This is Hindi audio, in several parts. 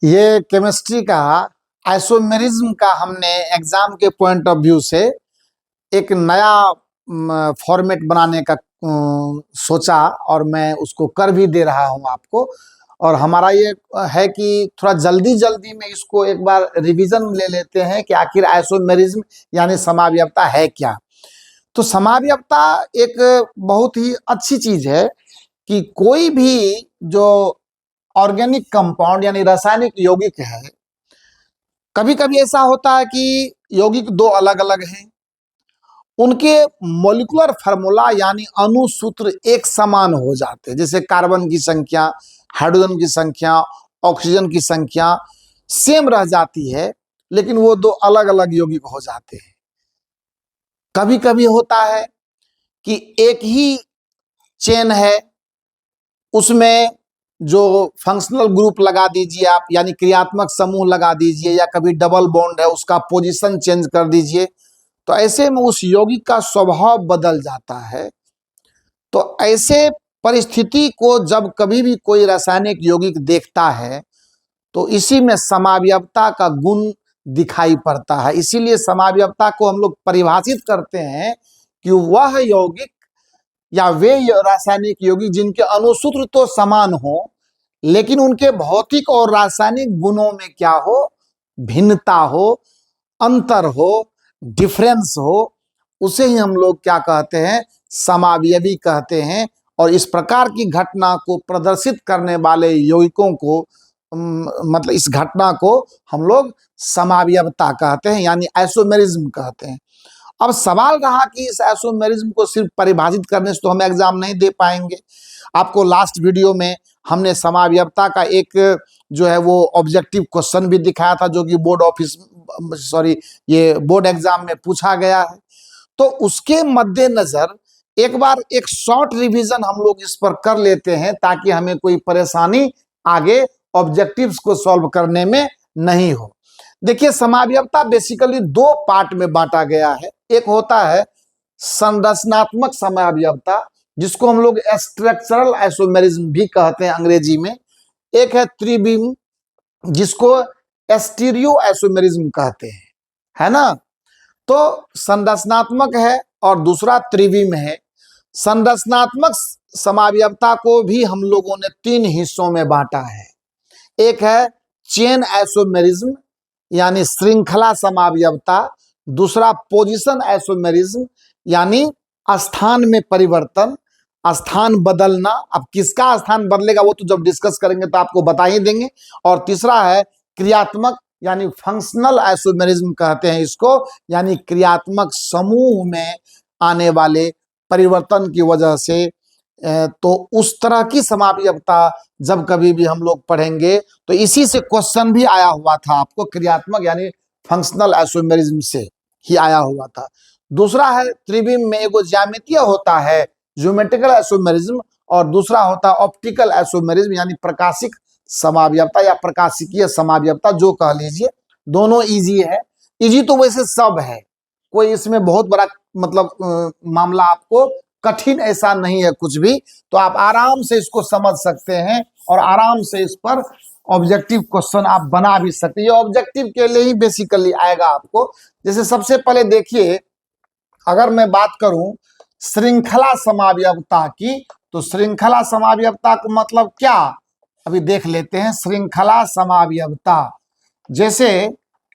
ये केमिस्ट्री का आइसोमेरिज्म का हमने एग्जाम के पॉइंट ऑफ व्यू से एक नया फॉर्मेट बनाने का सोचा और मैं उसको कर भी दे रहा हूं आपको। और हमारा ये है कि थोड़ा जल्दी जल्दी में इसको एक बार रिवीजन ले लेते हैं कि आखिर आइसोमेरिज्म यानी समावयवता है क्या। तो समावयवता एक बहुत ही अच्छी चीज है कि कोई भी जो ऑर्गेनिक कंपाउंड यानी रासायनिक यौगिक है, कभी कभी ऐसा होता है कि यौगिक दो अलग अलग हैं, उनके मॉलिक्यूलर फार्मूला यानी अणुसूत्र एक समान हो जाते हैं। जैसे कार्बन की संख्या, हाइड्रोजन की संख्या, ऑक्सीजन की संख्या सेम रह जाती है, लेकिन वो दो अलग अलग यौगिक हो जाते हैं। कभी कभी होता है कि एक ही चेन है, उसमें जो फंक्शनल ग्रुप लगा दीजिए आप, यानी क्रियात्मक समूह लगा दीजिए, या कभी डबल बॉन्ड है उसका पोजीशन चेंज कर दीजिए, तो ऐसे में उस यौगिक का स्वभाव बदल जाता है। तो ऐसे परिस्थिति को जब कभी भी कोई रासायनिक यौगिक देखता है तो इसी में समावयवता का गुण दिखाई पड़ता है। इसीलिए समावयवता को हम लोग परिभाषित करते हैं कि वह यौगिक या वे रासायनिक यौगिक जिनके अणुसूत्र तो समान हो, लेकिन उनके भौतिक और रासायनिक गुणों में क्या हो, भिन्नता हो, अंतर हो, डिफरेंस हो, उसे ही हम लोग क्या कहते हैं, समावयवी कहते हैं। और इस प्रकार की घटना को प्रदर्शित करने वाले यौगिकों को मतलब इस घटना को हम लोग समावयवता कहते हैं, यानी आइसोमेरिज्म कहते हैं। अब सवाल रहा कि इस आइसोमेरिज्म को सिर्फ परिभाषित करने से तो हम एग्जाम नहीं दे पाएंगे। आपको लास्ट वीडियो में हमने समावयवता का एक जो है वो ऑब्जेक्टिव क्वेश्चन भी दिखाया था, जो कि ये बोर्ड एग्जाम में पूछा गया है। तो उसके मद्देनजर एक बार एक शॉर्ट रिवीजन हम लोग इस पर कर लेते हैं, ताकि हमें कोई परेशानी आगे ऑब्जेक्टिव्स को सॉल्व करने में नहीं हो। देखिए, समावयवता बेसिकली दो पार्ट में बांटा गया है। एक होता है संरचनात्मक समावयवता, जिसको हम लोग स्ट्रक्चरल आइसोमेरिज्म भी कहते हैं अंग्रेजी में। एक है त्रिविम, जिसको स्टीरियो आइसोमेरिज्म कहते हैं, है ना। तो संरचनात्मक है और दूसरा त्रिविम है। संरचनात्मक समावयवता को भी हम लोगों ने तीन हिस्सों में बांटा है। एक है चेन आइसोमेरिज्म यानी श्रृंखला समावयवता, दूसरा पोजीशन आइसोमेरिज्म यानी स्थान में परिवर्तन, स्थान बदलना। अब किसका स्थान बदलेगा वो तो जब डिस्कस करेंगे तो आपको बता ही देंगे। और तीसरा है क्रियात्मक यानी फंक्शनल आइसोमेरिज्म कहते हैं इसको, यानी क्रियात्मक समूह में आने वाले परिवर्तन की वजह से। तो उस तरह की समावयवता जब कभी भी हम लोग पढ़ेंगे तो इसी से क्वेश्चन भी आया हुआ था आपको, क्रियात्मक यानी फंक्शनल आइसोमेरिज्म से ही आया हुआ था। दूसरा है त्रिविम में एगो ज्यामितीय होता है ज्योमेट्रिकल आइसोमेरिज्म, और दूसरा होता है ऑप्टिकल आइसोमेरिज्म यानी प्रकाशिक समावयवता या प्रकाशिकीय समावयवता, जो कह लीजिए। दोनों इजी है। इजी तो वैसे सब है, कोई इसमें बहुत बड़ा मतलब मामला आपको कठिन ऐसा नहीं है कुछ भी। तो आप आराम से इसको समझ सकते हैं और आराम से इस पर ऑब्जेक्टिव क्वेश्चन आप बना भी सकते हैं। ये ऑब्जेक्टिव के लिए ही बेसिकली आएगा आपको। जैसे सबसे पहले देखिए, अगर मैं बात करूं श्रृंखला समावयवता की, तो श्रृंखला समावयवता का मतलब क्या, अभी देख लेते हैं। श्रृंखला समावयवता जैसे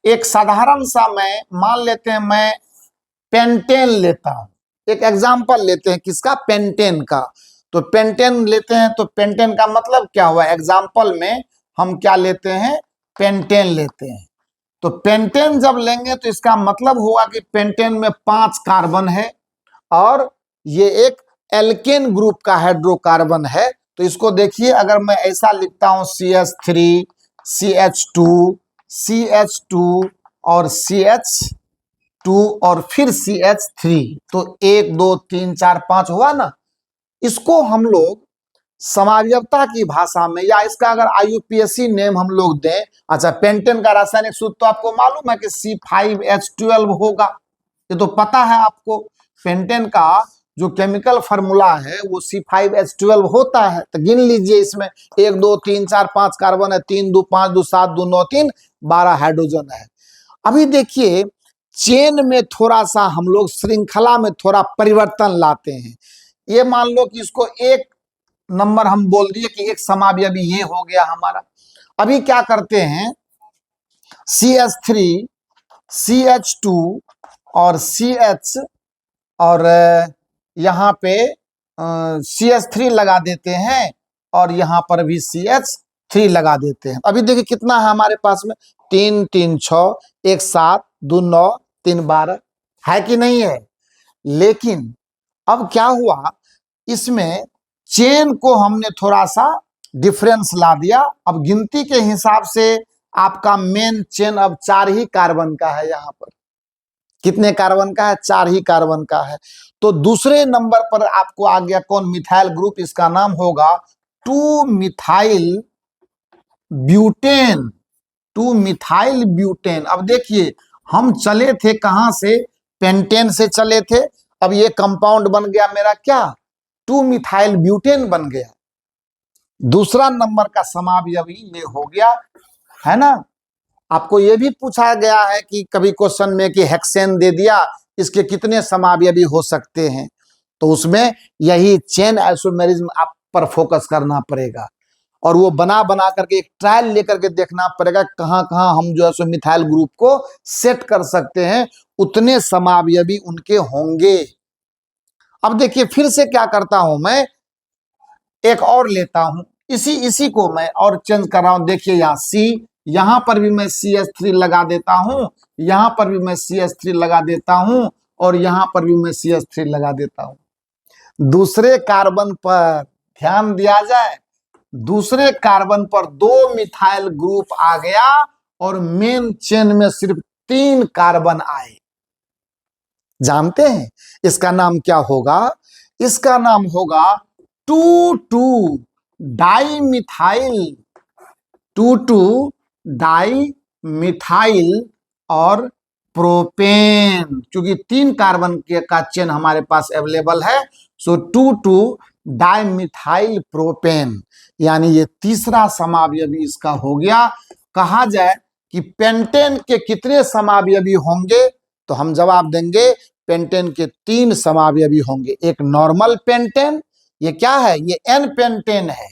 एक साधारण सा मैं मान लेते हैं, मैं पेंटेन लेता हूं। एक एग्जाम्पल लेते हैं किसका, पेंटेन का। तो पेंटेन लेते हैं, तो पेंटेन का मतलब क्या हुआ, एग्जाम्पल में हम क्या लेते हैं, पेंटेन लेते हैं। तो पेंटेन जब लेंगे तो इसका मतलब होगा कि पेंटेन में 5 कार्बन है और ये एक एल्केन ग्रुप का हाइड्रोकार्बन है। तो इसको देखिए, अगर मैं ऐसा लिखता हूं CH3 CH2 CH2 और CH2 और फिर CH3, तो 1 2 3 4 5 हुआ ना। इसको हम लोग समावयवता की भाषा में, या इसका अगर IUPAC नेम हम लोग दें, अच्छा पेंटेन का रासायनिक सूत्र तो आपको मालूम है कि C5H12 होगा, ये तो पता है आपको। पेंटेन का जो केमिकल फार्मूला है वो C5H12 होता है। तो गिन लीजिए, इसमें 1 2 3 4 5 कार्बन है, 3 2 5 2 7 2 9 3 12 हाइड्रोजन है। अभी देखिए चेन में थोड़ा सा हम लोग श्रृंखला में थोड़ा परिवर्तन लाते हैं। ये मान लो कि इसको एक नंबर हम बोल दिए कि एक समावयवी ये हो गया हमारा। अभी क्या करते हैं, CH3 CH2 और CH और यहाँ पे CH3 लगा देते हैं और यहाँ पर भी CH3 लगा देते हैं। अभी देखिए कितना है हमारे पास में, 3 3 6 1 7 2 9 3 12 है कि नहीं है। लेकिन अब क्या हुआ, इसमें चेन को हमने थोड़ा सा डिफरेंस ला दिया। अब गिनती के हिसाब से आपका मेन चेन अब 4 ही कार्बन का है। यहाँ पर कितने कार्बन का है, 4 ही कार्बन का है। तो दूसरे नंबर पर आपको आ गया कौन, मिथाइल ग्रुप। इसका नाम होगा 2 मिथाइल ब्यूटेन, 2 मिथाइल ब्यूटेन। अब देखिए हम चले थे कहां से, पेंटेन से चले थे। अब ये कंपाउंड बन गया मेरा क्या, 2 मिथाइल ब्यूटेन बन गया। दूसरा नंबर का समावयवी ये हो गया, है ना। आपको ये भी पूछा गया है कि कभी क्वेश्चन में कि हेक्सेन दे दिया, इसके कितने समावयवी हो सकते हैं, तो उसमें यही चेन आइसोमेरिज्म आप पर फोकस करना पड़ेगा और वो बना बना करके एक ट्रायल लेकर के देखना पड़ेगा कहां कहां हम जो है सो मिथाइल ग्रुप को सेट कर सकते हैं, उतने समावयवी उनके होंगे। अब देखिए फिर से क्या करता हूं मैं, एक और लेता हूं, इसी को मैं और चेंज कर रहा हूं। देखिए यहाँ C, यहां पर भी मैं CH3 लगा देता हूं, यहां पर भी मैं CH3 लगा देता हूं और यहां पर भी मैं CH3 लगा देता हूं। दूसरे कार्बन पर ध्यान दिया जाए, दूसरे कार्बन पर 2 मिथाइल ग्रुप आ गया और मेन चेन में सिर्फ 3 कार्बन आए। जानते हैं इसका नाम क्या होगा, इसका नाम होगा 2,2 डाइमिथाइल, 2,2 डाइमिथाइल और प्रोपेन। क्योंकि 3 कार्बन के का चेन हमारे पास अवेलेबल है, सो 2,2 डाइमिथाइल प्रोपेन, यानी ये तीसरा समावयवी इसका हो गया। कहा जाए कि पेंटेन के कितने समावयवी होंगे, तो हम जवाब देंगे पेंटेन के 3 समावयवी होंगे। एक नॉर्मल पेंटेन, ये क्या है, ये एन पेंटेन है,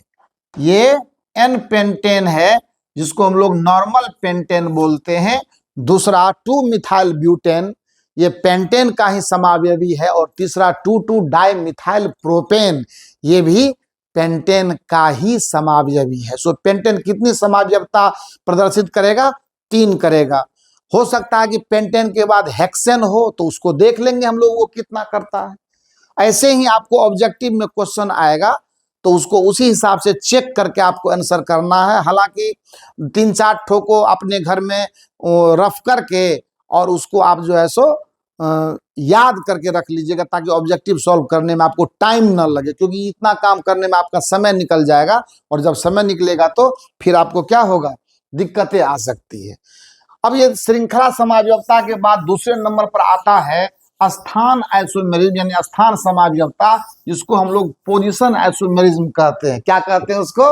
ये एन पेंटेन है जिसको हम लोग नॉर्मल पेंटेन बोलते हैं। दूसरा 2 मिथाइल ब्यूटेन, ये पेंटेन का ही समावयवी है। और तीसरा 2,2 डाइमिथाइल प्रोपेन, ये भी पेंटेन का ही समावयवी है। सो पेंटेन कितनी समावयवता प्रदर्शित करेगा, 3 करेगा। हो सकता है कि पेंटेन के बाद हेक्सेन हो, तो उसको देख लेंगे हम लोग वो कितना करता है। ऐसे ही आपको ऑब्जेक्टिव में क्वेश्चन आएगा तो उसको उसी हिसाब से चेक करके आपको आंसर करना है। हालांकि 3-4 ठो को अपने घर में रफ करके और उसको आप जो है सो याद करके रख लीजिएगा, ताकि ऑब्जेक्टिव सॉल्व करने में आपको टाइम ना लगे, क्योंकि इतना काम करने में आपका समय निकल जाएगा और जब समय निकलेगा तो फिर आपको क्या होगा, दिक्कतें आ सकती है। अब ये श्रृंखला समावयवता के बाद दूसरे नंबर पर आता है स्थान आइसोमेरिज्म, यानी स्थान समावयवता, जिसको हम लोग पोजीशन आइसोमेरिज्म कहते हैं। क्या कहते हैं उसको,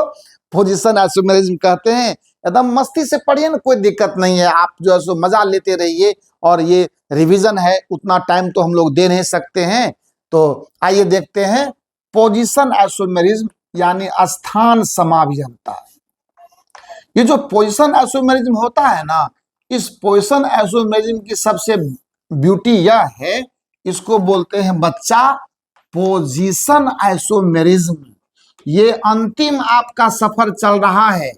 पोजीशन आइसोमेरिज्म कहते हैं। एकदम मस्ती से पढ़िए ना, कोई दिक्कत नहीं है, आप जो है सो मजा लेते रहिए। और ये रिवीजन है, उतना टाइम तो हम लोग दे नहीं सकते हैं। तो आइए देखते हैं पोजीशन आइसोमेरिज्म यानी स्थान समावयवता। ये जो पोजीशन आइसोमेरिज्म होता है ना, इस पोजीशन आइसोमेरिज्म की सबसे ब्यूटी यह है, इसको बोलते हैं बच्चा पोजीशन आइसोमेरिज्म। ये अंतिम आपका सफर चल रहा है।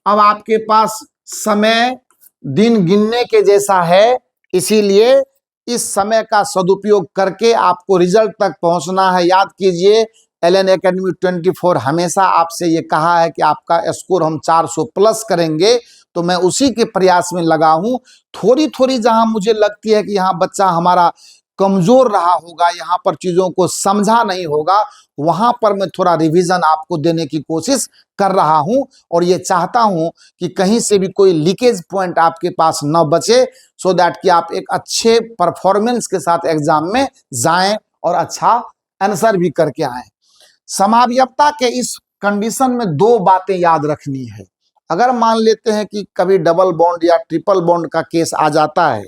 अब आपके पास समय दिन गिनने के जैसा है, इसीलिए इस समय का सदुपयोग करके आपको रिजल्ट तक पहुंचना है। याद कीजिए एलन एकेडमी 24 हमेशा आपसे ये कहा है कि आपका स्कोर हम 400 प्लस करेंगे, तो मैं उसी के प्रयास में लगा हूं। थोड़ी थोड़ी जहां मुझे लगती है कि यहाँ बच्चा हमारा कमजोर रहा होगा, यहाँ पर चीजों को समझा नहीं होगा, वहां पर मैं थोड़ा रिवीजन आपको देने की कोशिश कर रहा हूं। और ये चाहता हूं कि कहीं से भी कोई लीकेज पॉइंट आपके पास न बचे, सो दैट कि आप एक अच्छे परफॉर्मेंस के साथ एग्जाम में जाएं और अच्छा आंसर भी करके आए। समावयवता के इस कंडीशन में दो बातें याद रखनी है। अगर मान लेते हैं कि कभी डबल बॉन्ड या ट्रिपल बॉन्ड का केस आ जाता है,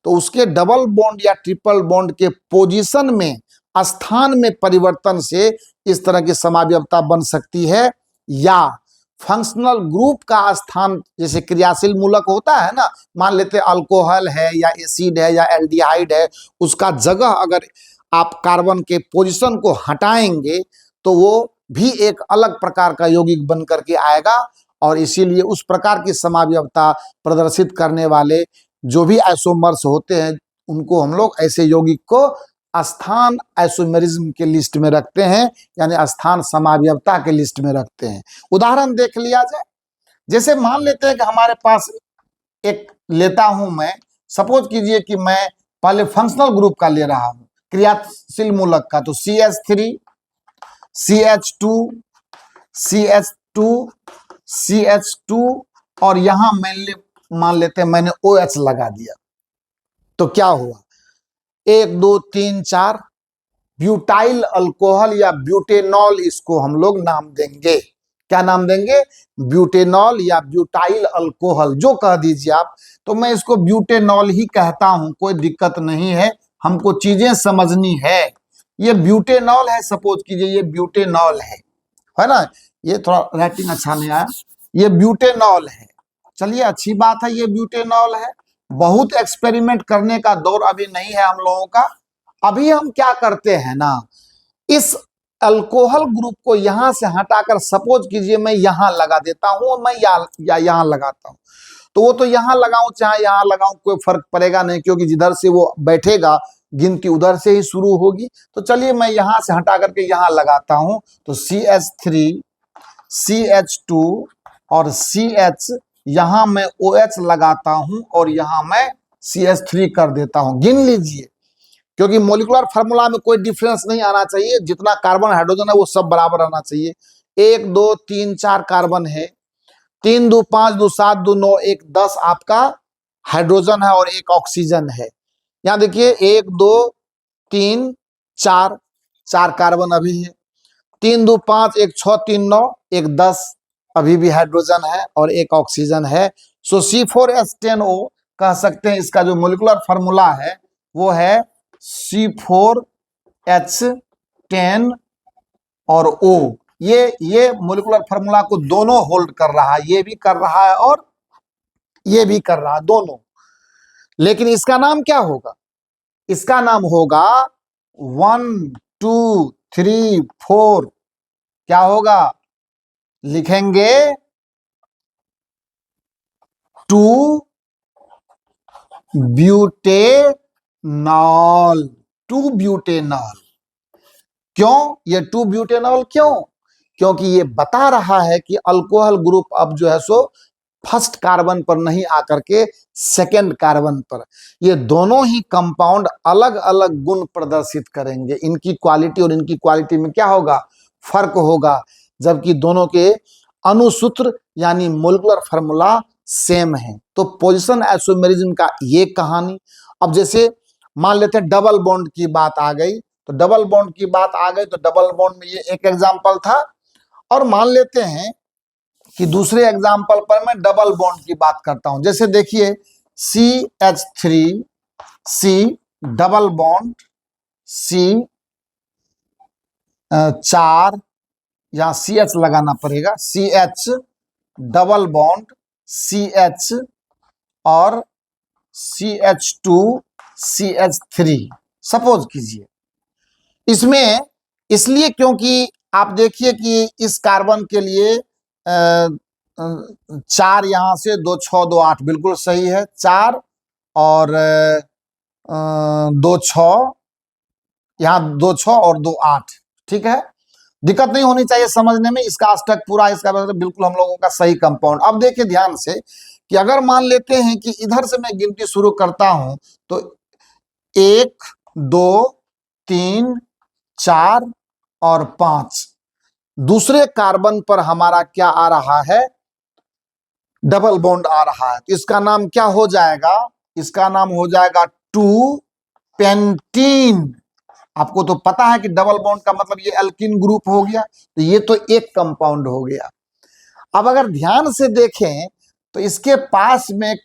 तो उसके डबल बॉन्ड या ट्रिपल बॉन्ड के पोजीशन में, स्थान में परिवर्तन से इस तरह की समावयवता बन सकती है, या फंक्शनल ग्रुप का स्थान, जैसे क्रियाशील मूलक होता है ना, मान लेते अल्कोहल है या एसिड है या एल्डिहाइड है, उसका जगह अगर आप कार्बन के पोजीशन को हटाएंगे तो वो भी एक अलग प्रकार का यौगिक बन करके आएगा। और इसीलिए उस प्रकार की समावयवता प्रदर्शित करने वाले जो भी आइसोमर्स होते हैं, उनको हम लोग ऐसे यौगिक को स्थान आइसोमेरिज्म के लिस्ट में रखते हैं, यानी स्थान समावयवता के लिस्ट में रखते हैं। उदाहरण देख लिया जाए, जैसे मान लेते हैं कि हमारे पास एक लेता हूं मैं, सपोज कीजिए कि मैं पहले फंक्शनल ग्रुप का ले रहा हूं, क्रियाशील मूलक का, तो CH3 CH2 CH2 CH2 और यहां मान लेते हैं मैंने OH लगा दिया, तो क्या हुआ, 1 2 3 4 ब्यूटाइल अल्कोहल या ब्यूटेनॉल, इसको हम लोग नाम देंगे। क्या नाम देंगे? ब्यूटेनॉल या ब्यूटाइल अल्कोहल, जो कह दीजिए आप, तो मैं इसको ब्यूटेनॉल ही कहता हूं, कोई दिक्कत नहीं है, हमको चीजें समझनी है। ये ब्यूटेनॉल है, सपोज कीजिए ये ब्यूटेनॉल है ना, ये थोड़ा राइटिंग अच्छा नहीं आया, ये ब्यूटेनॉल है। चलिए अच्छी बात है, ये ब्यूटेनॉल है। बहुत एक्सपेरिमेंट करने का दौर अभी नहीं है हम लोगों का। अभी हम क्या करते हैं ना, इस अल्कोहल ग्रुप को यहां से हटाकर, सपोज कीजिए मैं यहां लगा देता हूं, मैं या यहां लगाता हूं, तो वो तो यहां लगाऊं चाहे यहां लगाऊं कोई फर्क पड़ेगा नहीं, क्योंकि जिधर से वो बैठेगा गिनती उधर से ही शुरू होगी। तो चलिए मैं यहां से हटा करके यहां लगाता हूं, तो CH3 CH2 और CH, यहां मैं OH लगाता हूं और यहां मैं CH3 कर देता हूं। गिन लीजिए, क्योंकि मोलिकुलर फार्मूला में कोई डिफरेंस नहीं आना चाहिए, जितना कार्बन हाइड्रोजन है वो सब बराबर आना चाहिए। 1 2 3 4 कार्बन है, 3 2 5 2 7 2 9 1 10 आपका हाइड्रोजन है और एक ऑक्सीजन है। यहां देखिए 1 2 3 4 4 कार्बन अभी है, 3 2 5 1 6 3 9 1 10 अभी भी हाइड्रोजन है और एक ऑक्सीजन है। सो C4H10O कह सकते हैं, इसका जो मोलिकुलर फार्मूला है वो है C4H10 और O। ये मोलिकुलर फार्मूला को दोनों होल्ड कर रहा है, ये भी कर रहा है और ये भी कर रहा है, दोनों। लेकिन इसका नाम क्या होगा? इसका नाम होगा 1 2 3 4, क्या होगा? लिखेंगे 2 ब्यूटेनॉल। 2 ब्यूटेनॉल। क्यों ये 2 ब्यूटेनॉल? क्यों? क्योंकि ये बता रहा है कि अल्कोहल ग्रुप अब जो है सो फर्स्ट कार्बन पर नहीं आकर के सेकेंड कार्बन पर, ये दोनों ही कंपाउंड अलग अलग गुण प्रदर्शित करेंगे। इनकी क्वालिटी और इनकी क्वालिटी में क्या होगा? फर्क होगा, जबकि दोनों के अणुसूत्र यानी मोलिकुलर फार्मूला सेम है। तो पोजीशन आइसोमेरिज्म का ये कहानी। अब जैसे मान लेते हैं डबल बॉन्ड की बात आ गई, तो डबल बॉन्ड की बात आ गई, तो डबल बॉन्ड में ये एक एग्जांपल था। और मान लेते हैं कि दूसरे एग्जांपल पर मैं डबल बॉन्ड की बात करता हूं। जैसे देखिए CH3C डबल बॉन्ड C4, यहां CH लगाना पड़ेगा, CH डबल बॉन्ड CH और CH2 CH3 सपोज कीजिए। इसमें इसलिए क्योंकि आप देखिए कि इस कार्बन के लिए 4 यहां से 2 6 2 8 बिल्कुल सही है, 4 और 2 6, यहाँ 2 6 और 2 8, ठीक है, दिक्कत नहीं होनी चाहिए समझने में। इसका अष्टक पूरा, इसका बिल्कुल हम लोगों का सही कंपाउंड। अब देखिए ध्यान से कि अगर मान लेते हैं कि इधर से मैं गिनती शुरू करता हूं, तो 1 2 3 4 और 5, दूसरे कार्बन पर हमारा क्या आ रहा है? डबल बॉन्ड आ रहा है। तो इसका नाम क्या हो जाएगा? इसका नाम हो जाएगा 2 पेंटीन। आपको तो पता है कि डबल बॉन्ड का मतलब ये एल्किन ग्रुप हो गया, तो ये तो एक कंपाउंड हो गया। अब अगर ध्यान से देखें तो इसके पास में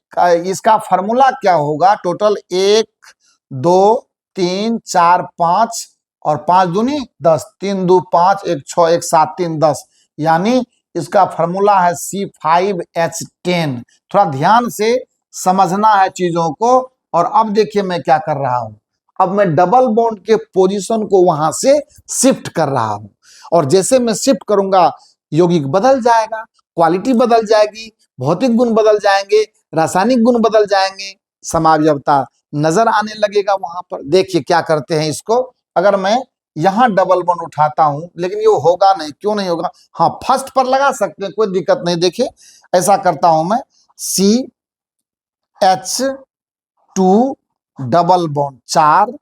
इसका फार्मूला क्या होगा, टोटल 1 2 3 4 5 और 5 दूनी 10, 3 2 5 1 6 1 7 3 10, यानी इसका फार्मूला है C5H10। थोड़ा ध्यान से समझना है चीजों को। और अब देखिए मैं क्या कर रहा हूं, अब मैं डबल बॉन्ड के पोजीशन को वहां से शिफ्ट कर रहा हूं, और जैसे मैं शिफ्ट करूंगा यौगिक बदल जाएगा, क्वालिटी बदल जाएगी, भौतिक गुण बदल जाएंगे, रासायनिक गुण बदल जाएंगे, समावयवता नजर आने लगेगा वहां पर। देखिए क्या करते हैं इसको, अगर मैं यहां डबल बॉन्ड उठाता हूं, लेकिन ये होगा नहीं, क्यों नहीं होगा, हाँ फर्स्ट पर लगा सकते हैं, कोई दिक्कत नहीं। देखिए ऐसा करता हूं मैं, CH2 डबल बॉन्ड 4,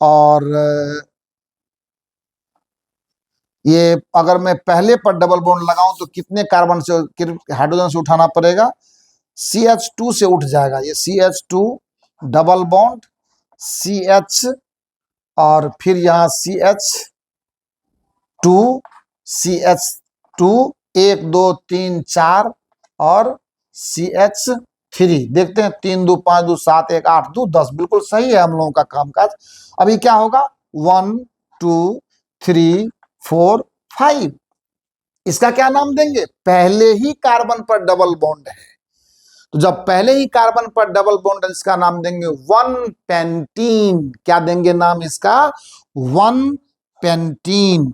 और ये अगर मैं पहले पर डबल बॉन्ड लगाऊं तो कितने कार्बन से, हाइड्रोजन से उठाना पड़ेगा, CH2 से उठ जाएगा। ये CH2 डबल बॉन्ड CH, और फिर यहाँ CH2 CH2 1 2 3 4 और CH3। देखते हैं 3 2 5 2 7 1 8 2 10, बिल्कुल सही है हम लोगों का कामकाज। अभी क्या होगा, 1 2 3 4 5, इसका क्या नाम देंगे, पहले ही कार्बन पर डबल बॉन्ड है, तो जब पहले ही कार्बन पर डबल बॉन्ड है इसका नाम देंगे 1 पेंटीन। क्या देंगे नाम इसका, 1 पेंटीन।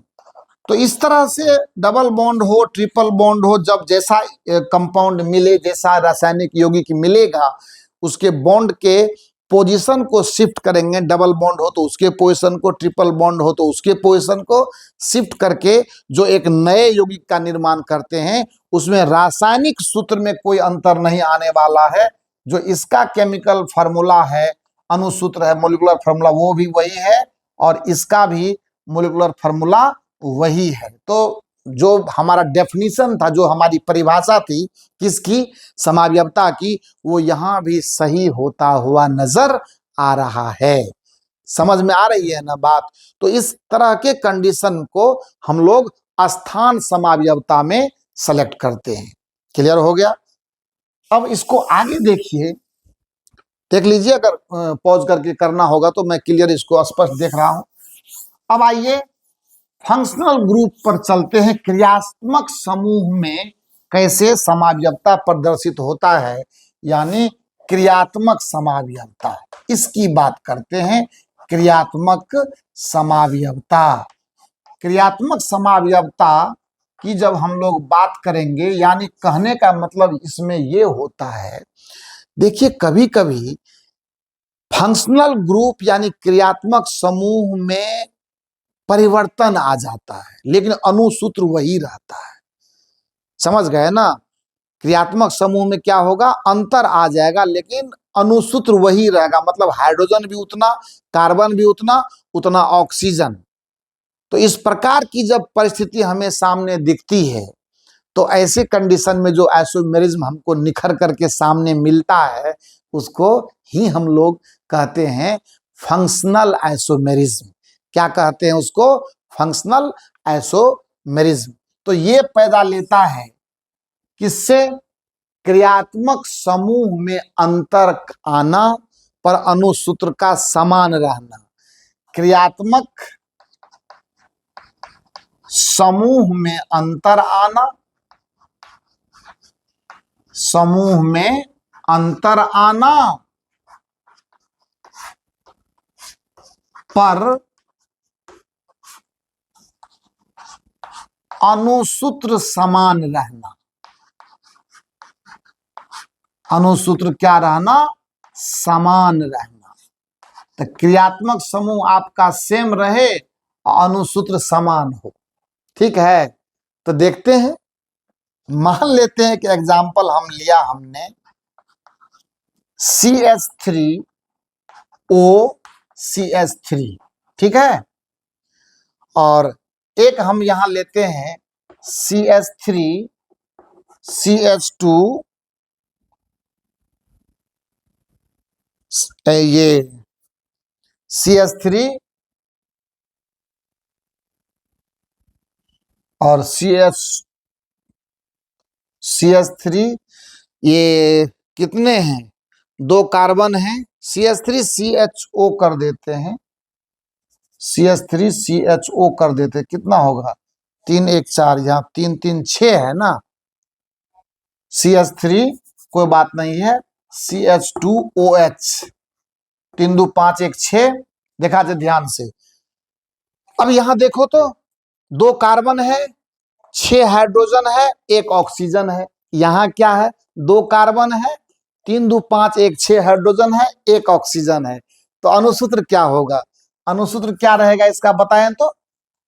तो इस तरह से डबल बॉन्ड हो, ट्रिपल बॉन्ड हो, जब जैसा कंपाउंड मिले, जैसा रासायनिक यौगिक मिलेगा, उसके बॉन्ड के पोजीशन को शिफ्ट करेंगे। डबल बॉन्ड हो तो उसके पोजीशन को, ट्रिपल बॉन्ड हो तो उसके पोजीशन को शिफ्ट करके जो एक नए यौगिक का निर्माण करते हैं, उसमें रासायनिक सूत्र में कोई अंतर नहीं आने वाला है। जो इसका केमिकल फार्मूला है, अणुसूत्र है, मोलिकुलर फार्मूला, वो भी वही है, और इसका भी मोलिकुलर फार्मूला वही है। तो जो हमारा डेफिनेशन था, जो हमारी परिभाषा थी किसकी, समावयवता की, वो यहां भी सही होता हुआ नजर आ रहा है। समझ में आ रही है ना बात। तो इस तरह के कंडीशन को हम लोग स्थान समावयवता में सेलेक्ट करते हैं। क्लियर हो गया। अब इसको आगे देखिए, देख लीजिए, अगर पॉज करके करना होगा तो मैं क्लियर इसको स्पष्ट देख रहा हूं। अब आइए फंक्शनल ग्रुप पर चलते हैं। क्रियात्मक समूह में कैसे समावयवता प्रदर्शित होता है, यानी क्रियात्मक समावयवता, इसकी बात करते हैं। क्रियात्मक समावयवता, क्रियात्मक समावयवता की जब हम लोग बात करेंगे, यानी कहने का मतलब इसमें यह होता है, देखिए कभी कभी फंक्शनल ग्रुप यानी क्रियात्मक समूह में परिवर्तन आ जाता है, लेकिन अणुसूत्र वही रहता है। समझ गए ना, क्रियात्मक समूह में क्या होगा, अंतर आ जाएगा, लेकिन अणुसूत्र वही रहेगा। मतलब हाइड्रोजन भी उतना, कार्बन भी उतना, उतना ऑक्सीजन। तो इस प्रकार की जब परिस्थिति हमें सामने दिखती है, तो ऐसे कंडीशन में जो आइसोमेरिज्म हमको निखर करके सामने मिलता है, उसको ही हम लोग कहते हैं फंक्शनल आइसोमेरिज्म। क्या कहते हैं उसको, फंक्शनल आइसोमेरिज्म। तो ये पैदा लेता है किससे, क्रियात्मक समूह में अंतर आना पर अणुसूत्र का समान रहना। क्रियात्मक समूह में अंतर आना, समूह में अंतर आना पर अणुसूत्र समान रहना। अणुसूत्र क्या रहना, समान रहना। तो क्रियात्मक समूह आपका सेम रहे और अणुसूत्र समान हो। ठीक है, तो देखते हैं, मान लेते हैं कि एग्जाम्पल हम लिया हमने CH3OCH3, ठीक है, और एक हम यहां लेते हैं CH3CH2, ये CH3 और CH3 ये कितने हैं, 2 कार्बन हैं, CH3 CHO कर देते हैं, CH3 CHO कर देते, कितना होगा 3 1 4, यहाँ 3 3 6 है ना, CH3 कोई बात नहीं है, CH2OH 3 2 5 1 6, देखा जाए ध्यान से। अब यहां देखो तो 2 कार्बन है, 6 हाइड्रोजन है, 1 ऑक्सीजन है। यहां क्या है, 2 कार्बन है, 3 2 5 1 6 हाइड्रोजन है, 1 ऑक्सीजन है। तो अनुसूत्र क्या होगा, अनुसूत्र क्या रहेगा इसका बताएं तो,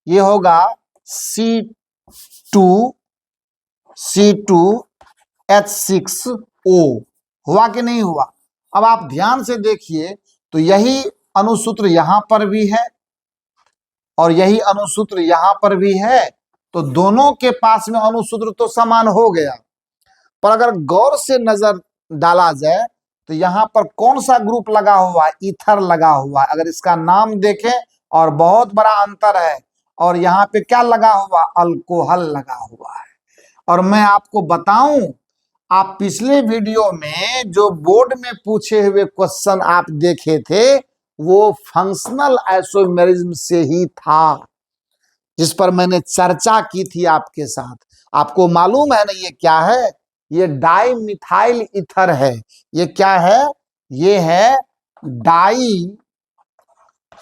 ये होगा C2H6O। हुआ कि नहीं हुआ। अब आप ध्यान से देखिए तो यही अनुसूत्र यहां पर भी है और यही अनुसूत्र यहां पर भी है, तो दोनों के पास में अनुसूत्र तो समान हो गया। पर अगर गौर से नजर डाला जाए तो यहां पर कौन सा ग्रुप लगा हुआ है, ईथर लगा हुआ है। अगर इसका नाम देखें और बहुत बड़ा अंतर है, और यहाँ पे क्या लगा हुआ, अल्कोहल लगा हुआ है। और मैं आपको बताऊं, आप पिछले वीडियो में जो बोर्ड में पूछे हुए क्वेश्चन आप देखे थे वो फंक्शनल आइसोमेरिज्म से ही था, जिस पर मैंने चर्चा की थी आपके साथ। आपको मालूम है ना ये क्या है, ये डाई मिथाइल ईथर है। ये क्या है, ये है डाई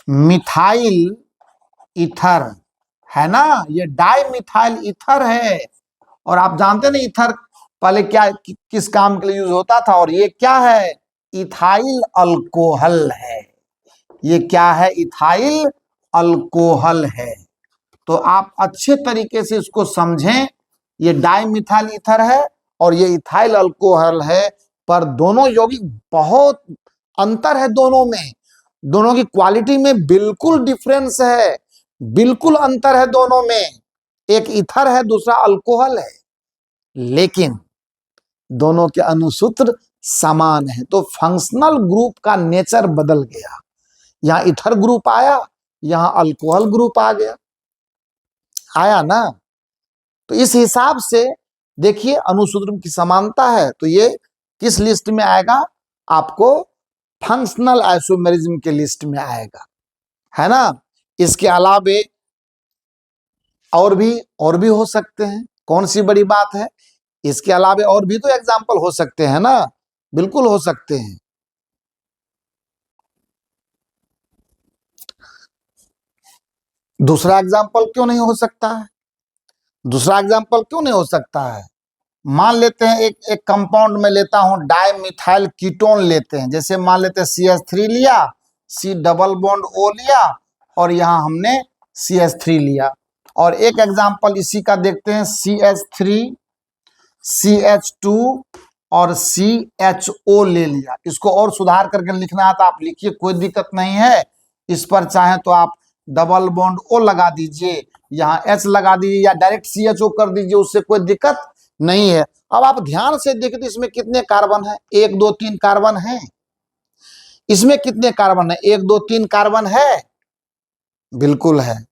मिथाइल ईथर, है ना, ये डाई मिथाइल ईथर है। और आप जानते ना ईथर पहले क्या किस काम के लिए यूज होता था, और ये क्या है, इथाइल अल्कोहल है। ये क्या है, इथाइल अल्कोहल है। तो आप अच्छे तरीके से इसको समझें, ये डाइमिथाइल ईथर है और ये इथाइल अल्कोहल है, पर दोनों यौगिक बहुत अंतर है दोनों में, दोनों की क्वालिटी में बिल्कुल डिफरेंस है, बिल्कुल अंतर है दोनों में। एक ईथर है दूसरा अल्कोहल है, लेकिन दोनों के अनुसूत्र समान है। तो फंक्शनल ग्रुप का नेचर बदल गया, यहां ईथर ग्रुप आया, यहां अल्कोहल ग्रुप आ गया, आया ना। तो इस हिसाब से देखिए अनुसूत्र की समानता है, तो ये किस लिस्ट में आएगा, आपको फंक्शनल आइसोमेरिज्म के लिस्ट में आएगा, है ना। इसके अलावे और भी हो सकते हैं, कौन सी बड़ी बात है, इसके अलावे और भी तो एग्जाम्पल हो सकते हैं ना, बिल्कुल हो सकते हैं। दूसरा एग्जाम्पल क्यों नहीं हो सकता है, दूसरा एग्जाम्पल क्यों नहीं हो सकता है। मान लेते हैं एक कंपाउंड में लेता हूं डाइमिथाइल कीटोन लेते हैं, जैसे मान लेते हैं CH3 लिया, C डबल बॉन्ड O लिया और यहां हमने CH3 लिया। और एक एग्जांपल इसी का देखते हैं, CH3 CH2 और CHO ले लिया। इसको और सुधार करके लिखना है तो आप लिखिए, कोई दिक्कत नहीं है। इस पर चाहे तो आप डबल बॉन्ड O लगा दीजिए, यहाँ H लगा दीजिए या डायरेक्ट CHO कर दीजिए, उससे कोई दिक्कत नहीं है। अब आप ध्यान से देखिए तो इसमें कितने कार्बन है, 1 2 3 कार्बन है। इसमें कितने कार्बन है, 1 2 3 कार्बन है, बिल्कुल है।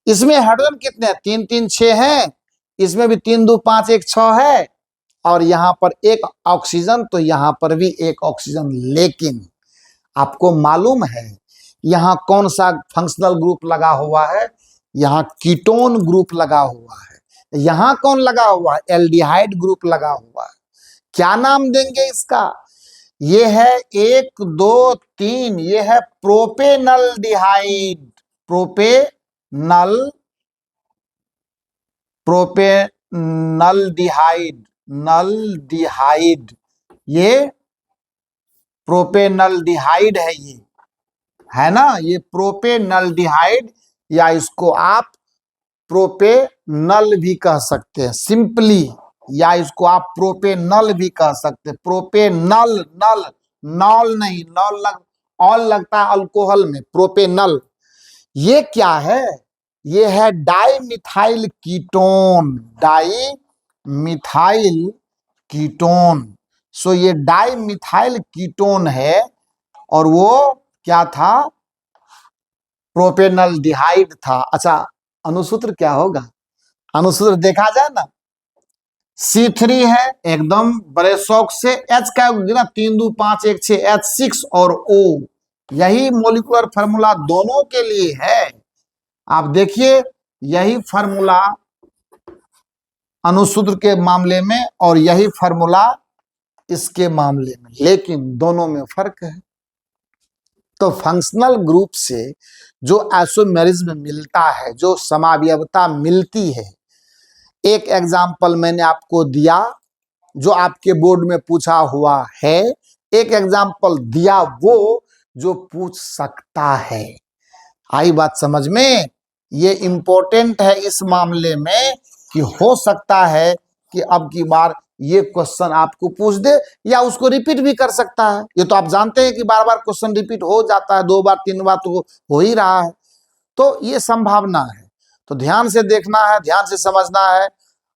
इसमें हाइड्रोजन कितने हैं, 3 3 6 हैं। इसमें भी 3 2 5 1 6 है, और यहां पर 1 ऑक्सीजन, तो यहां पर भी 1 ऑक्सीजन। लेकिन आपको मालूम है यहां कौन सा फंक्शनल ग्रुप लगा हुआ है, यहां कीटोन ग्रुप लगा हुआ है। यहां कौन लगा हुआ है, एल्डिहाइड ग्रुप लगा हुआ है। क्या नाम देंगे इसका, ये है 1 2 3, ये है प्रोपेनल्डिहाइड, प्रोपेनल प्रोपेनल्डिहाइड, नल्डिहाइड, ये प्रोपेनल्डिहाइड है, ये है ना, ये प्रोपेनल्डिहाइड, या इसको आप प्रोपेनल भी कह सकते हैं सिंपली, या इसको आप प्रोपेनल भी कह सकते हैं। प्रोपेनल, नल नॉल नहीं, नॉल ऑल लगता है अल्कोहल में, प्रोपेनल। ये क्या है, ये है डाइमिथाइल कीटोन, डाइमिथाइल कीटोन। सो ये डाइमिथाइल कीटोन है, और वो क्या था, प्रोपेनल्डिहाइड था। अच्छा अनुसूत्र क्या होगा, अनुसूत्र देखा जाए ना, C3 है एकदम बड़े शौक से, H का गिना 3 2 5 1 6 H6 और O, यही मोलिकुलर फार्मूला दोनों के लिए है। आप देखिए यही फार्मूला अनुसूत्र के मामले में और यही फार्मूला इसके मामले में, लेकिन दोनों में फर्क है। तो फंक्शनल ग्रुप से जो आइसोमेरिज्म मिलता है, जो समावयवता मिलती है, एक एग्जाम्पल मैंने आपको दिया जो आपके बोर्ड में पूछा हुआ है, एक एग्जाम्पल दिया वो जो पूछ सकता है। आई बात समझ में? ये इंपॉर्टेंट है इस मामले में कि हो सकता है कि अब की बार ये क्वेश्चन आपको पूछ दे या उसको रिपीट भी कर सकता है। ये तो आप जानते हैं कि बार बार क्वेश्चन रिपीट हो जाता है, 2 बार 3 बार तो हो ही रहा है, तो ये संभावना है। तो ध्यान से देखना है, ध्यान से समझना है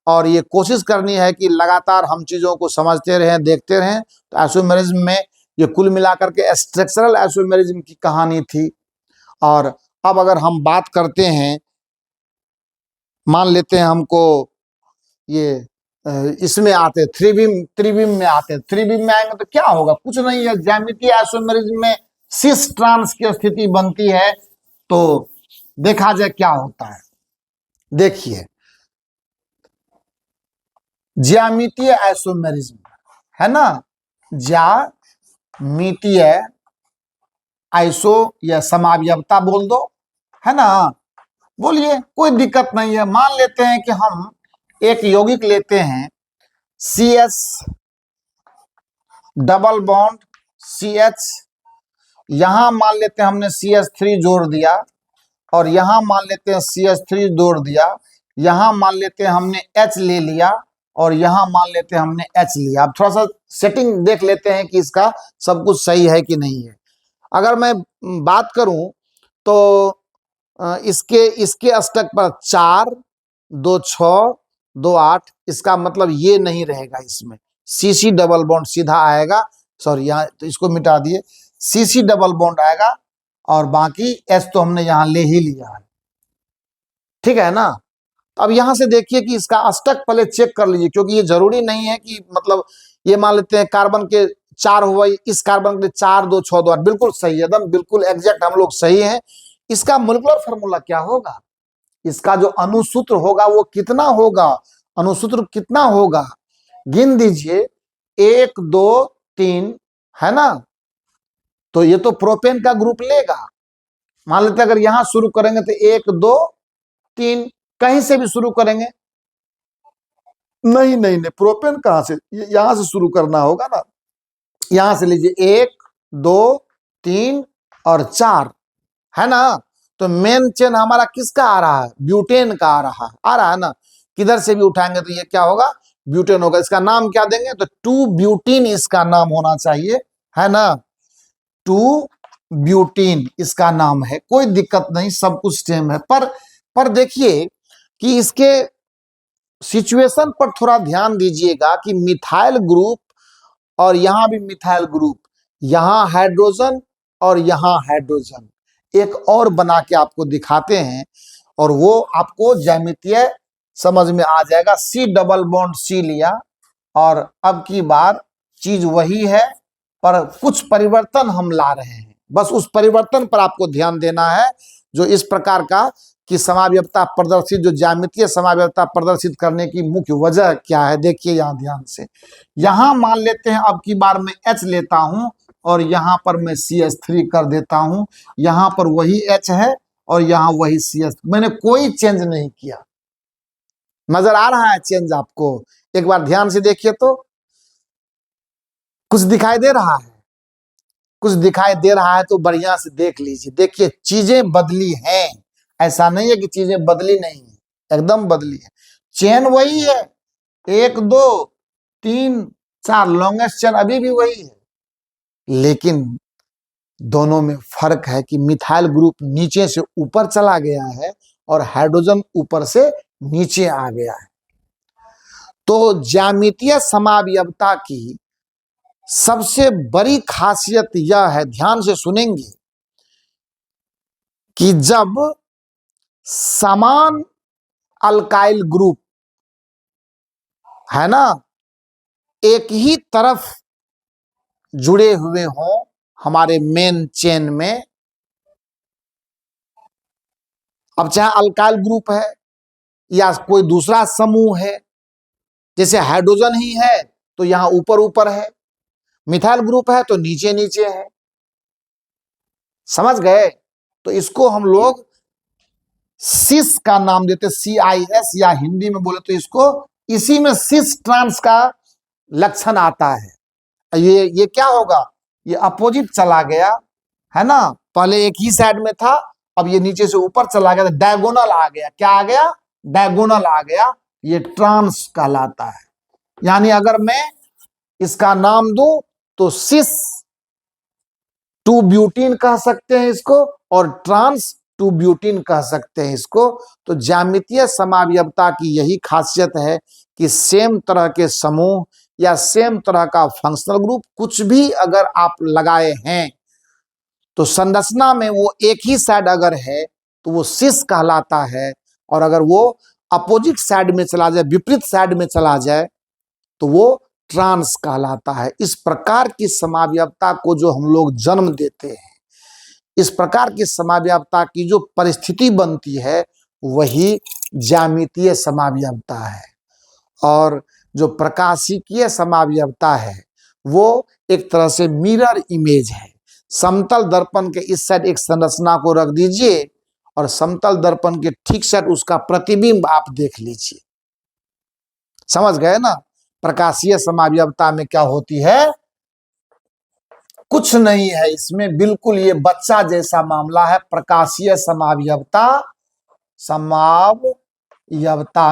और ये कोशिश करनी है कि लगातार हम चीजों को समझते रहें, देखते रहें। तो आइसोमेरिज्म में ये कुल मिलाकर के स्ट्रक्चरल आइसोमेरिज्म की कहानी थी। और अब अगर हम बात करते हैं, मान लेते हैं हमको ये इसमें आते त्रिविम में आते, त्रिविम में आएंगे तो क्या होगा? कुछ नहीं है, ज्यामितीय आइसोमेरिज्म में सिस ट्रांस की स्थिति बनती है। तो देखा जाए क्या होता है। देखिए ज्यामितीय आइसोमेरिज्म है ना, ज्यामितीय आइसो या समावयवता बोल दो, है ना, बोलिए, कोई दिक्कत नहीं है। मान लेते हैं कि हम एक यौगिक लेते हैं CS डबल बॉन्ड CH, यहां मान लेते हैं हमने CH3 जोड़ दिया और यहां मान लेते हैं CH3 जोड़ दिया, यहां मान लेते हैं हमने H ले लिया और यहां मान लेते हैं हमने H लिया। अब थोड़ा सा सेटिंग देख लेते हैं कि इसका सब कुछ सही है कि नहीं है। अगर मैं बात करूं तो इसके अष्टक पर 4 2 6 2 8, इसका मतलब ये नहीं रहेगा, इसमें CC डबल बॉन्ड सीधा आएगा, सॉरी यहाँ तो इसको मिटा दिए, CC डबल बॉन्ड आएगा और बाकी H तो हमने यहां ले ही लिया है, ठीक है ना। अब यहां से देखिए कि इसका अष्टक पहले चेक कर लीजिए, क्योंकि ये जरूरी नहीं है कि मतलब ये मान लेते हैं कार्बन के 4 हुआ, इस कार्बन के 4 2 6 2 8, बिल्कुल सही है, एकदम बिल्कुल एग्जैक्ट हम लोग सही हैं। इसका मोलिकुलर फार्मूला क्या होगा? इसका जो अनुसूत्र होगा वो कितना होगा? अनुसूत्र कितना होगा? गिन दीजिए, 1 2 3, है ना। तो ये तो प्रोपेन का ग्रुप लेगा। मान लेते अगर यहां शुरू करेंगे तो 1 2 3, कहीं से भी शुरू करेंगे, नहीं नहीं नहीं, प्रोपेन कहां से, यहां से शुरू करना होगा ना। यहां से लीजिए 1 2 3 और 4, है ना। तो मेन चेन हमारा किसका आ रहा है? ब्यूटेन का आ रहा है ना। किधर से भी उठाएंगे तो ये क्या होगा? ब्यूटेन होगा। इसका नाम क्या देंगे? तो 2 ब्यूटीन इसका नाम होना चाहिए, है ना। 2 ब्यूटीन इसका नाम है, कोई दिक्कत नहीं, सब कुछ सेम है। पर देखिए कि इसके सिचुएशन पर थोड़ा ध्यान दीजिएगा कि मिथाइल ग्रुप और यहां भी मिथाइल ग्रुप, यहां हाइड्रोजन और यहां हाइड्रोजन, एक और बना के आपको दिखाते हैं और वो आपको ज्यामितीय समझ में आ जाएगा। C डबल बॉन्ड C लिया और अब की बार चीज वही है पर कुछ परिवर्तन हम ला रहे हैं, बस उस परिवर्तन पर आपको ध्यान देना है। जो इस प्रकार का कि समावयवता प्रदर्शित, जो ज्यामितीय समावयवता प्रदर्शित करने की मुख्य वजह क्या है, देखिए यहां ध्यान से। यहां मान लेते हैं अब की बार मैं H लेता हूं और यहां पर मैं CH3 कर देता हूं, यहां पर वही H है और यहां वही CH, मैंने कोई चेंज नहीं किया। नजर आ रहा है चेंज आपको? एक बार ध्यान से देखिए तो कुछ दिखाई दे रहा है? कुछ दिखाई दे रहा है तो बढ़िया से देख लीजिए। देखिए चीजें बदली हैं, ऐसा नहीं है कि चीजें बदली नहीं है, एकदम बदली है। चेन वही है, 1 2 3 4, लॉन्गेस्ट चेन अभी भी वही है, लेकिन दोनों में फर्क है कि मिथाइल ग्रुप नीचे से ऊपर चला गया है और हाइड्रोजन ऊपर से नीचे आ गया है। तो ज्यामितीय समावयवता की सबसे बड़ी खासियत यह है, ध्यान से सुनेंगे, कि जब समान अल्काइल ग्रुप है ना, एक ही तरफ जुड़े हुए हों हमारे मेन चेन में, अब चाहे अल्काइल ग्रुप है या कोई दूसरा समूह है, जैसे हाइड्रोजन ही है तो यहां ऊपर ऊपर है, मिथाइल ग्रुप है तो नीचे नीचे है, समझ गए। तो इसको हम लोग सिस का नाम देते, CIS, या हिंदी में बोले तो इसको, इसी में सिस ट्रांस का लक्षण आता है। ये क्या होगा, ये अपोजिट चला गया है ना, पहले एक ही साइड में था, अब ये नीचे से ऊपर चला गया, डायगोनल आ गया। क्या आ गया, डायगोनल आ गया, ये ट्रांस कहलाता है। यानी अगर मैं इसका नाम दूं तो सिस टू ब्यूटीन कह सकते हैं इसको, और ट्रांस टू ब्यूटीन कह सकते हैं इसको। तो ज्यामितीय समावयवता की यही खासियत है कि सेम तरह के समूह या सेम तरह का फंक्शनल ग्रुप कुछ भी अगर आप लगाए हैं तो संरचना में वो एक ही साइड अगर है तो वो सिस कहलाता है, और अगर वो अपोजिट साइड में चला जाए, विपरीत साइड में चला जाए, तो वो ट्रांस कहलाता है। इस प्रकार की समावयवता को जो हम लोग जन्म देते हैं, इस प्रकार की समावयवता की जो परिस्थिति बनती है, वही ज्यामितीय समावयवता है। और जो प्रकाशिकीय समावयवता है वो एक तरह से मिरर इमेज है। समतल दर्पण के इस साइड एक संरचना को रख दीजिए और समतल दर्पण के ठीक साइड उसका प्रतिबिंब आप देख लीजिए, समझ गए ना। प्रकाशीय समावयवता में क्या होती है, कुछ नहीं है इसमें, बिल्कुल ये बच्चा जैसा मामला है। प्रकाशीय समावयवता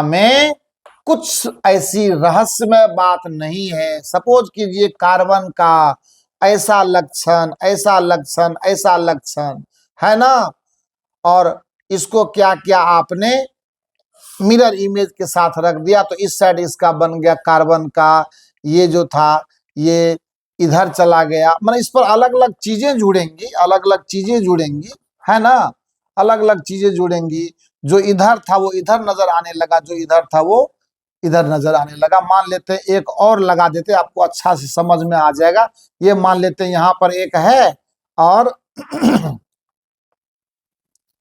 में कुछ ऐसी रहस्यमय बात नहीं है। सपोज कीजिए कार्बन का ऐसा लक्षण, ऐसा लक्षण, ऐसा लक्षण है ना, और इसको क्या किया आपने, मिरर इमेज के साथ रख दिया, तो इस साइड इसका बन गया कार्बन का, ये जो था ये इधर चला गया। मतलब इस पर अलग अलग चीजें जुड़ेंगी, अलग अलग चीजें जुड़ेंगी, है ना, अलग अलग चीजें जुड़ेंगी। जो इधर था वो इधर नजर आने लगा, जो इधर था वो इधर नजर आने लगा। मान लेते हैं एक और लगा देते, आपको अच्छा से समझ में आ जाएगा। ये मान लेते हैं यहाँ पर एक है और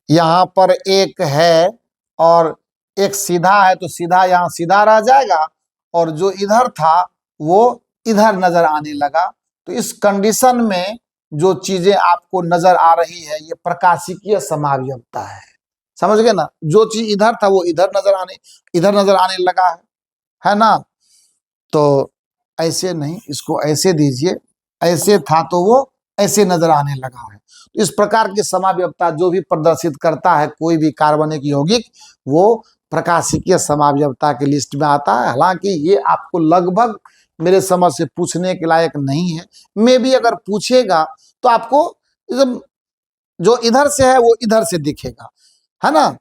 यहाँ पर एक है और एक सीधा है, तो सीधा यहाँ सीधा रह जाएगा, और जो इधर था वो इधर नजर आने लगा। तो इस कंडीशन में जो चीजें आपको नजर आ रही है, ये प्रकाशिकीय समावयवता है, समझ गए ना। जो चीज इधर था वो इधर नजर आने लगा है ना। तो ऐसे नहीं, इसको ऐसे दीजिए, ऐसे था तो वो ऐसे नजर आने लगा है। तो इस प्रकार की समावयवता जो भी प्रदर्शित करता है कोई भी कार्बनिक यौगिक, वो प्रकाशिकीय समावयवता की लिस्ट में आता है। हालांकि ये आपको लगभग मेरे समझ से पूछने के लायक नहीं है। मे भी अगर पूछेगा तो आपको जो इधर से है वो इधर से दिखेगा, है ना।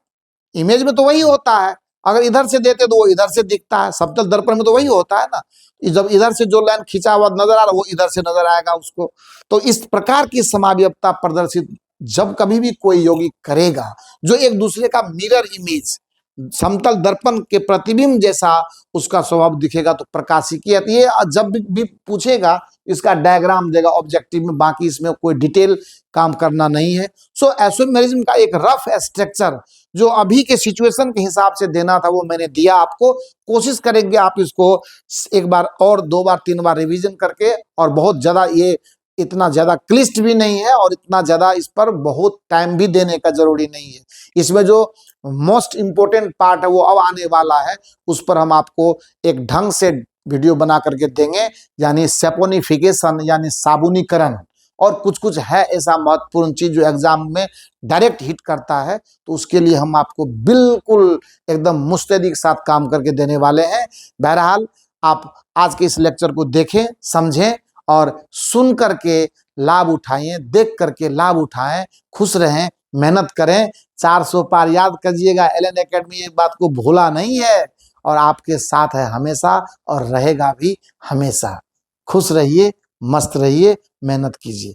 इमेज में तो वही होता है, अगर इधर से देते तो वो इधर से दिखता है। समतल दर्पण में तो वही होता है ना, जब इधर से जो लाइन खींचा हुआ नजर आ रहा है वो इधर से नजर आएगा उसको। तो इस प्रकार की समावयवता प्रदर्शित जब कभी भी कोई यौगिक करेगा, जो एक दूसरे का मिरर इमेज, समतल दर्पण के प्रतिबिंब जैसा उसका स्वभाव दिखेगा, तो प्रकाशिकीय। ये जब भी पूछेगा इसका डायग्राम देगा ऑब्जेक्टिव में, बाकी इसमें कोई डिटेल काम करना नहीं है। सो आइसोमेरिज्म का एक रफ स्ट्रक्चर जो अभी के सिचुएशन के हिसाब से देना था वो मैंने दिया आपको। कोशिश करेंगे आप इसको एक बार और 2 बार 3 बार रिवीजन करके, और बहुत ज्यादा ये इतना ज्यादा क्लिष्ट भी नहीं है और इतना ज्यादा इस पर बहुत टाइम भी देने का जरूरी नहीं है। इसमें जो मोस्ट इंपोर्टेंट पार्ट है वो अब आने वाला है, उस पर हम आपको एक ढंग से वीडियो बना करके देंगे, यानी सेपोनिफिकेशन यानी साबुनीकरण। और कुछ कुछ है ऐसा महत्वपूर्ण चीज जो एग्जाम में डायरेक्ट हिट करता है, तो उसके लिए हम आपको बिल्कुल एकदम मुस्तैदी के साथ काम करके देने वाले हैं। बहरहाल आप आज के इस लेक्चर को देखें, समझें और सुन करके लाभ उठाएं, देख करके लाभ उठाएं, खुश रहें, मेहनत करें। 400 पार याद करिएगा। एलन एकेडमी एक बात को भूला नहीं है और आपके साथ है हमेशा और रहेगा भी हमेशा। खुश रहिए, मस्त रहिए, मेहनत कीजिए।